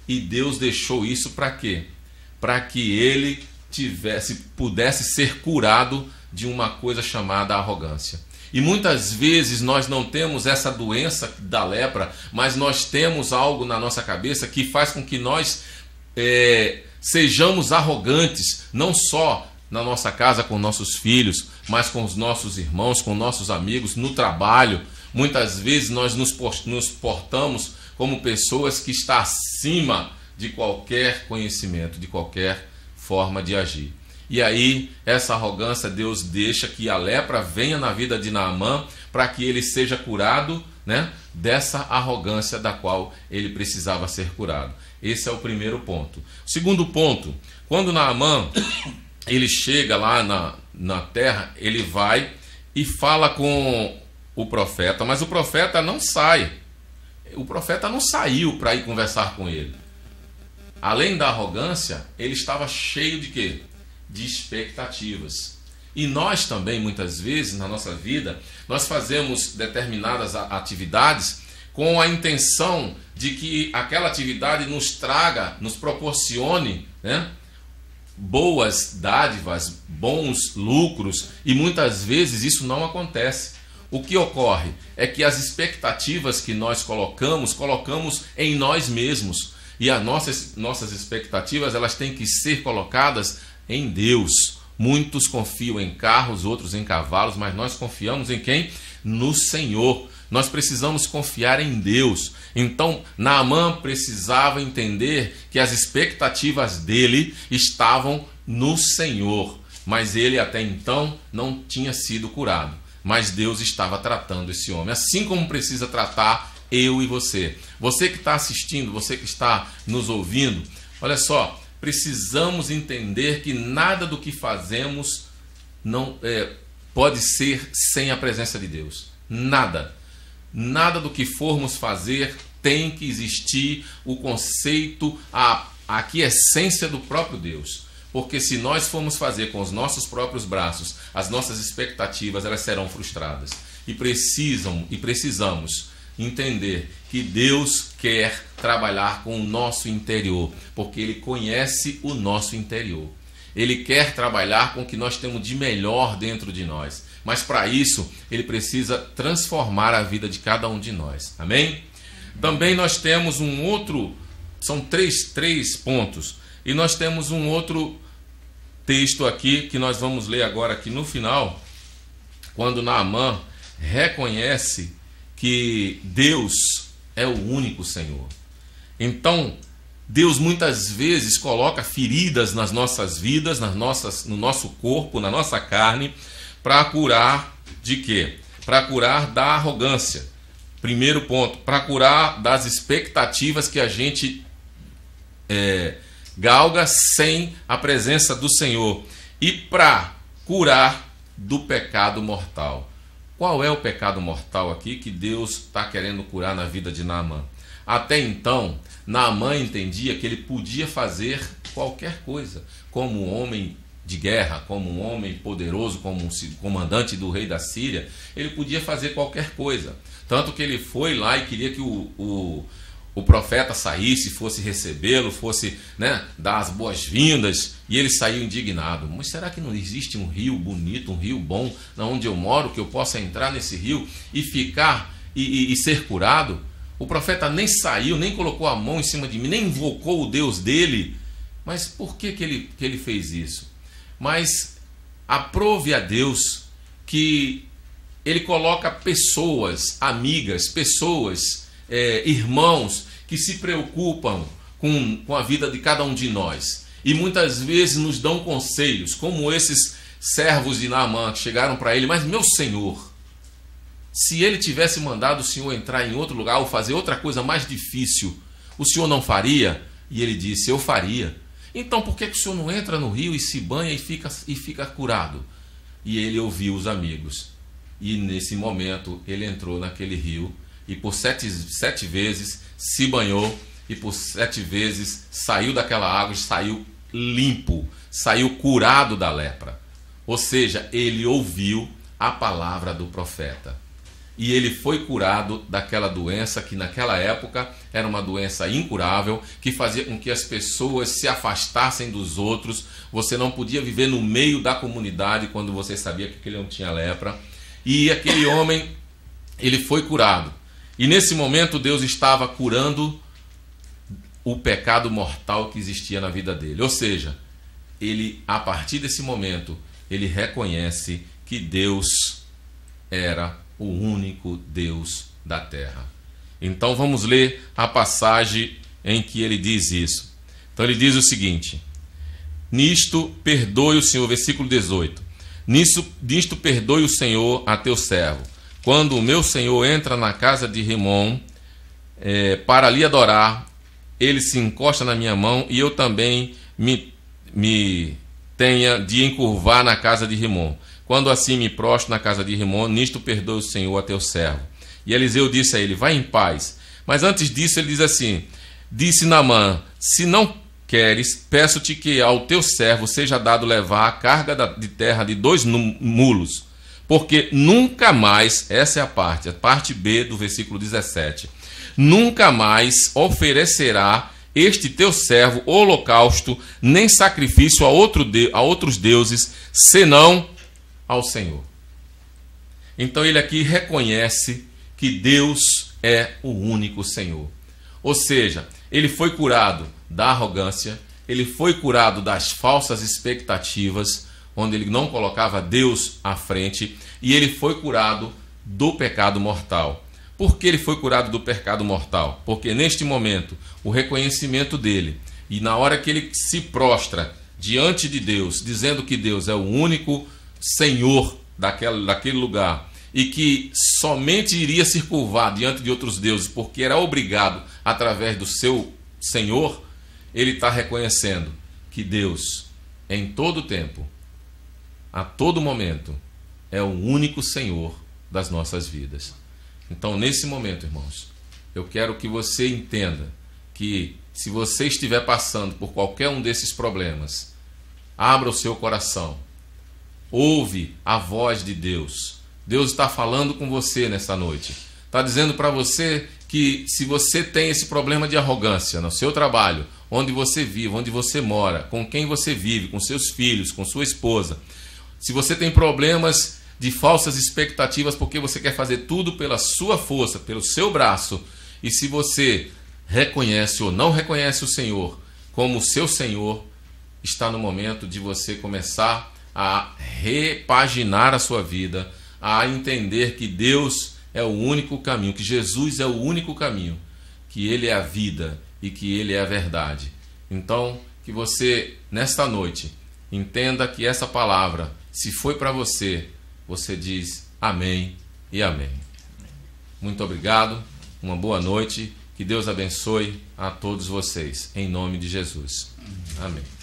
E Deus deixou isso para quê? Para que ele pudesse ser curado de uma coisa chamada arrogância. E muitas vezes nós não temos essa doença da lepra, mas nós temos algo na nossa cabeça que faz com que nós sejamos arrogantes, não só na nossa casa com nossos filhos, mas com os nossos irmãos, com nossos amigos, no trabalho. Muitas vezes nós nos portamos como pessoas que estão acima de qualquer conhecimento, de qualquer forma de agir. E aí, essa arrogância, Deus deixa que a lepra venha na vida de Naamã para que ele seja curado, né, dessa arrogância da qual ele precisava ser curado. Esse é o primeiro ponto. O segundo ponto, quando Naamã ele chega lá na terra, ele vai e fala com o profeta, mas o profeta não sai. O profeta não saiu para ir conversar com ele. Além da arrogância, ele estava cheio de quê? De expectativas. E nós também, muitas vezes, na nossa vida, nós fazemos determinadas atividades com a intenção de que aquela atividade nos proporcione, né, boas dádivas, bons lucros, e muitas vezes isso não acontece. O que ocorre é que as expectativas que nós colocamos em nós mesmos. E as nossas expectativas, elas têm que ser colocadas em Deus. Muitos confiam em carros, outros em cavalos, mas nós confiamos em quem? No Senhor. Nós precisamos confiar em Deus. Então, Naamã precisava entender que as expectativas dele estavam no Senhor, mas ele até então não tinha sido curado. Mas Deus estava tratando esse homem, assim como precisa tratar eu e você. Você que está assistindo, você que está nos ouvindo, olha só, precisamos entender que nada do que fazemos não pode ser sem a presença de Deus. Nada. Nada do que formos fazer tem que existir o conceito, a aquiescência do próprio Deus. Porque se nós formos fazer com os nossos próprios braços, as nossas expectativas, elas serão frustradas. E precisamos entender que Deus quer trabalhar com o nosso interior, porque Ele conhece o nosso interior. Ele quer trabalhar com o que nós temos de melhor dentro de nós. Mas para isso, Ele precisa transformar a vida de cada um de nós. Amém? Também nós temos um outro, são três pontos. E nós temos um outro texto aqui que nós vamos ler agora aqui no final, quando Naamã reconhece que Deus é o único Senhor. Então, Deus muitas vezes coloca feridas nas nossas vidas, no nosso corpo, na nossa carne, para curar de quê? Para curar da arrogância. Primeiro ponto, para curar das expectativas que a gente galga sem a presença do Senhor, e para curar do pecado mortal. Qual é o pecado mortal aqui que Deus está querendo curar na vida de Naamã? Até então, Naamã entendia que ele podia fazer qualquer coisa, como um homem de guerra, como um homem poderoso, como um comandante do rei da Síria. Ele podia fazer qualquer coisa, tanto que ele foi lá e queria que o profeta saísse, fosse recebê-lo, fosse, né, dar as boas-vindas, e ele saiu indignado. Mas será que não existe um rio bonito, um rio bom, onde eu moro, que eu possa entrar nesse rio e ficar e ser curado? O profeta nem saiu, nem colocou a mão em cima de mim, nem invocou o Deus dele. Mas por que ele fez isso? Mas aprove a Deus que ele coloca pessoas, amigas, pessoas, irmãos que se preocupam com a vida de cada um de nós e muitas vezes nos dão conselhos, como esses servos de Naamã que chegaram para ele: mas meu senhor, se ele tivesse mandado o senhor entrar em outro lugar ou fazer outra coisa mais difícil, o senhor não faria? E ele disse: eu faria. Então por que o senhor não entra no rio e se banha e fica curado? E ele ouviu os amigos, e nesse momento ele entrou naquele rio e por sete vezes se banhou, e por 7 vezes saiu daquela água e saiu limpo, saiu curado da lepra. Ou seja, ele ouviu a palavra do profeta. e ele foi curado daquela doença que naquela época era uma doença incurável, que fazia com que as pessoas se afastassem dos outros. Você não podia viver no meio da comunidade quando você sabia que aquele homem tinha lepra. E aquele homem, ele foi curado. E nesse momento Deus estava curando o pecado mortal que existia na vida dele. Ou seja, ele, a partir desse momento, ele reconhece que Deus era o único Deus da terra. Então vamos ler a passagem em que ele diz isso. Então ele diz o seguinte: nisto perdoe o Senhor, versículo 18. Nisto perdoe o Senhor a teu servo, quando o meu Senhor entra na casa de Rimom para lhe adorar, ele se encosta na minha mão, e eu também me tenha de encurvar na casa de Rimom. Quando assim me prostro na casa de Rimom, nisto perdoe o Senhor a teu servo. E Eliseu disse a ele: vai em paz. Mas antes disso ele diz assim: disse Naamã: se não queres, peço-te que ao teu servo seja dado levar a carga de terra de 2 mulos, porque nunca mais, essa é a parte B do versículo 17, nunca mais oferecerá este teu servo holocausto, nem sacrifício a outros deuses, senão ao Senhor. Então ele aqui reconhece que Deus é o único Senhor. Ou seja, ele foi curado da arrogância, ele foi curado das falsas expectativas, onde ele não colocava Deus à frente, e ele foi curado do pecado mortal. Por que ele foi curado do pecado mortal? Porque neste momento, o reconhecimento dele, e na hora que ele se prostra diante de Deus, dizendo que Deus é o único Senhor daquele lugar, e que somente iria se curvar diante de outros deuses, porque era obrigado através do seu Senhor, ele está reconhecendo que Deus, em todo tempo, a todo momento, é o único Senhor das nossas vidas. Então, nesse momento, irmãos, eu quero que você entenda que, se você estiver passando por qualquer um desses problemas, abra o seu coração, ouve a voz de Deus. Deus está falando com você nessa noite. Está dizendo para você que, se você tem esse problema de arrogância no seu trabalho, onde você vive, onde você mora, com quem você vive, com seus filhos, com sua esposa, se você tem problemas de falsas expectativas porque você quer fazer tudo pela sua força, pelo seu braço, e se você reconhece ou não reconhece o Senhor como seu Senhor, está no momento de você começar a repaginar a sua vida, a entender que Deus é o único caminho, que Jesus é o único caminho, que Ele é a vida e que Ele é a verdade. Então, que você, nesta noite, entenda que essa palavra, se foi para você, você diz amém e amém. Muito obrigado, uma boa noite, que Deus abençoe a todos vocês, em nome de Jesus. Amém.